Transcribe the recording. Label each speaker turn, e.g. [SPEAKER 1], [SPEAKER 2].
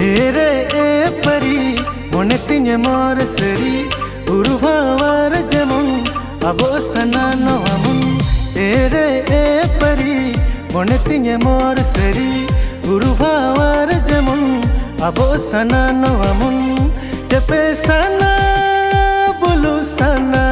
[SPEAKER 1] array A परी मने तिने मोर सरी उरुभावार जेमन अबो सनानो अमुन एरे ए परी मने तिने मोर सरी उरुभावार जेमन अबो सनानो अमुन तेपे सना बुलु सना